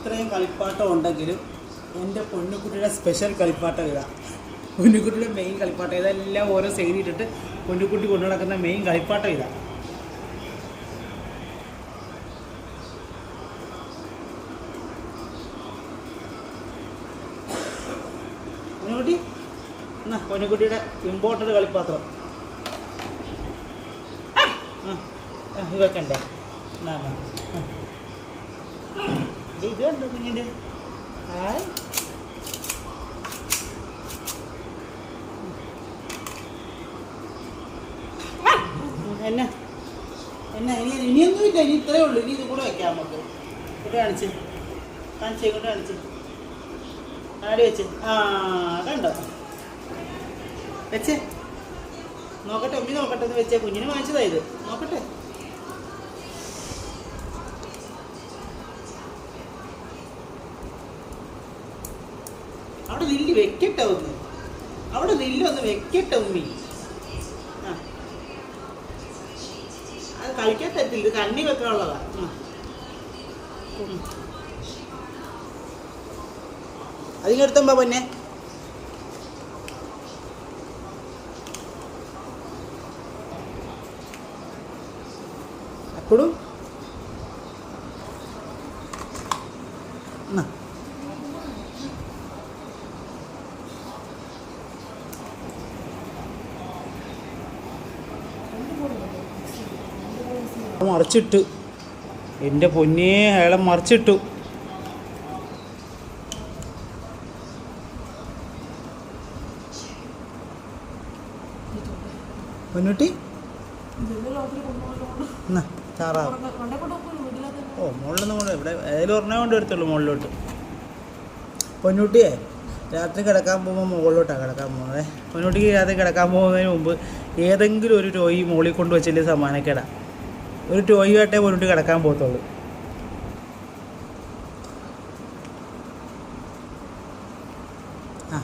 ഇത്രയും കളിപ്പാട്ടം ഉണ്ടെങ്കിലും എൻ്റെ പൊന്നുകുട്ടിയുടെ സ്പെഷ്യൽ കളിപ്പാട്ടം ഇതാ. പൊന്നുകുട്ടിയുടെ മെയിൻ കളിപ്പാട്ടം ഇതെല്ലാം ഓരോ സൈഡിട്ടിട്ട് പൊന്നുകുട്ടി കൊണ്ടു നടക്കുന്ന മെയിൻ കളിപ്പാട്ടം ഇതാ. പൊന്നുകുട്ടി എന്നാ പൊന്നുകുട്ടിയുടെ ഇമ്പോർട്ടൻ്റ് കളിപ്പാത്രം ഇത് വെക്കണ്ടേ? ഇത് കണ്ടോ കുഞ്ഞിൻ്റെ? ഹായ് എന്നാ എന്നാ ഇനിയൊന്നുമില്ല, ഇനി ഇത്രയേ ഉള്ളൂ. ഇനി ഇത് കൂടെ വെക്കാം നമുക്ക്. ഇങ്ങോട്ട് കാണിച്ച് ഇങ്ങോട്ട് കാണിച്ച് ആടി വെച്ച്. ആ കണ്ടോ വെച്ചേ? നോക്കട്ടെ, ഉമ്മി നോക്കട്ടെ. ഇത് വെച്ചേ, കുഞ്ഞിന് വാങ്ങിച്ചതാ ഇത്. നോക്കട്ടെ. അവിടെ നെല്ല് വെക്കട്ടെ ഒന്ന്. അവിടെ നെല്ലൊന്ന് വെക്കട്ടെ ഉമ്മി. ആ അത് കളിക്കാൻ തരത്തില്ല, ഇത് കണ്ണി വെക്കാനുള്ളതാ. അതിങ്ങെടുത്തമ്പാ പൊന്നെ. അപ്പോഴും മറിച്ചിട്ടു. എൻ്റെ പൊന്നേ, അയാളെ മറിച്ചിട്ടു. പൊന്നുട്ടി എന്നാ താറാവ്. ഓ മുകളിലൊന്നും കൊണ്ട് ഇവിടെ ഏതെങ്കിലും ഒരെണ്ണേ കൊണ്ട് എടുത്തുള്ളൂ മുകളിലോട്ട്. പൊന്നുട്ടിയെ രാത്രി കിടക്കാൻ പോകുമ്പോൾ മുകളിലോട്ടാണ് കിടക്കാൻ പോകുന്നത്. പൊന്നുട്ടിക്ക് രാത്രി കിടക്കാൻ പോകുന്നതിന് മുമ്പ് ഏതെങ്കിലും ഒരു ടോയ് മുകളിൽ കൊണ്ട് വെച്ചില്ലേ സമാനക്കേടാ. ഒരു ടോയ് ആയിട്ടേ പൊന്നുട്ടി കിടക്കാൻ പോകത്തുള്ളൂ. ആ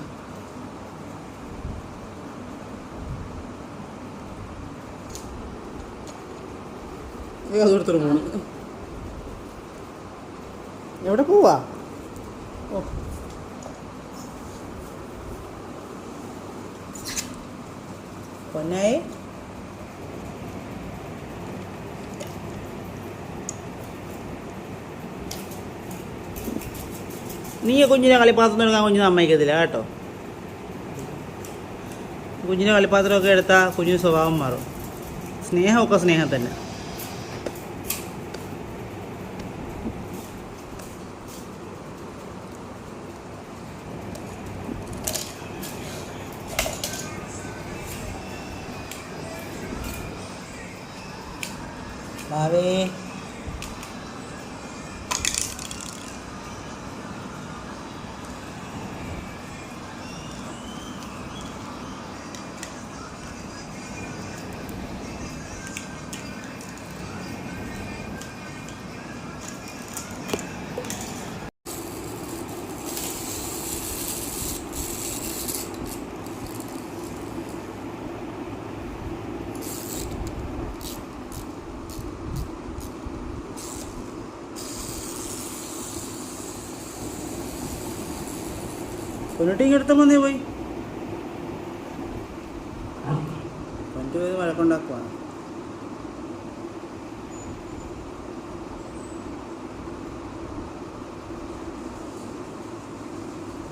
അതെടുത്തൊരു പോണു. എവിടെ പോവാ? ഓ പൊന്നായി നീ കുഞ്ഞിനെ കളിപ്പാത്രം എടുക്കാൻ കുഞ്ഞിനെ സമ്മതിക്കത്തില്ല കേട്ടോ. കുഞ്ഞിനെ കളിപ്പാത്രമൊക്കെ എടുത്താൽ കുഞ്ഞിന് സ്വഭാവം മാറും. സ്നേഹമൊക്കെ സ്നേഹം തന്നെ. ബാവേ പൊന്നുട്ടി എടുത്ത വന്നേ പോയി. പൊന്നിട്ട് പോയി വഴക്കുണ്ടാക്കുവാണ്.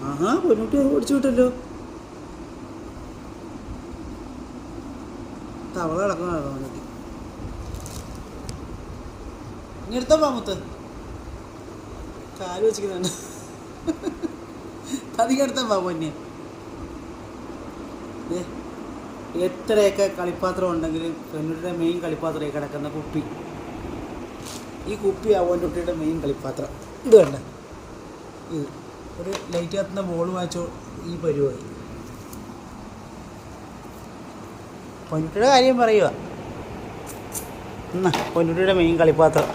ആഹാ പൊന്നുട്ടി അത് ഓടിച്ചു വിട്ടല്ലോ. തവള കിടക്കണോ പൊന്നുട്ടി? ഇനി എടുത്തോ പാമുത്ത്. കാല് വെച്ചിരിക്കുന്നുണ്ട്. അധികടുത്ത പൊന്നെ. എത്രയൊക്കെ കളിപ്പാത്രം ഉണ്ടെങ്കിലും പെൺകുട്ടിയുടെ മെയിൻ കളിപ്പാത്രം കിടക്കുന്ന കുപ്പി. ഈ കുപ്പി പൊന്നുട്ടിയുടെ മെയിൻ കളിപ്പാത്രം. ഇത് വേണ്ട, ഇത് ഒരു ലൈറ്റ് കത്തുന്ന ബോൾ വാങ്ങിച്ചോ ഈ പരിപാടി. പൊന്നുട്ടിയുടെ കാര്യം പറയുക. എന്നാ പൊന്നുട്ടിയുടെ മെയിൻ കളിപ്പാത്രം.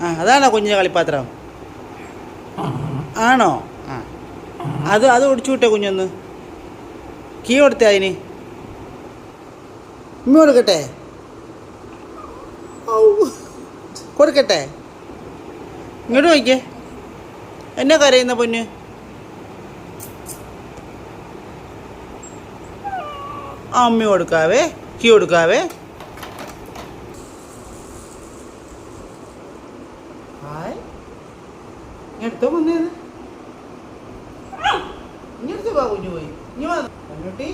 ആ അതാണോ കുഞ്ഞിൻ്റെ കളിപ്പാത്രം? ആണോ? ആ അത് ഒടിച്ചു വിട്ടേ കുഞ്ഞൊന്ന്. കീ കൊടുത്തേ അതിന്. ഉമ്മ കൊടുക്കട്ടെ? കൊടുക്കട്ടെ? ഇങ്ങോട്ട് നോക്കിയേ. എന്നെ കരയുന്ന പൊന്ന്. അമ്മ കൊടുക്കാവേ, കീ കൊടുക്കാവേ. ഹായ്, എടുത്തോ വന്നേന്ന്. ഇങ്ങടുത്ത് പോ കുഞ്ഞു പോയി. ഇനി വന്നു പൊന്നൂട്ടി.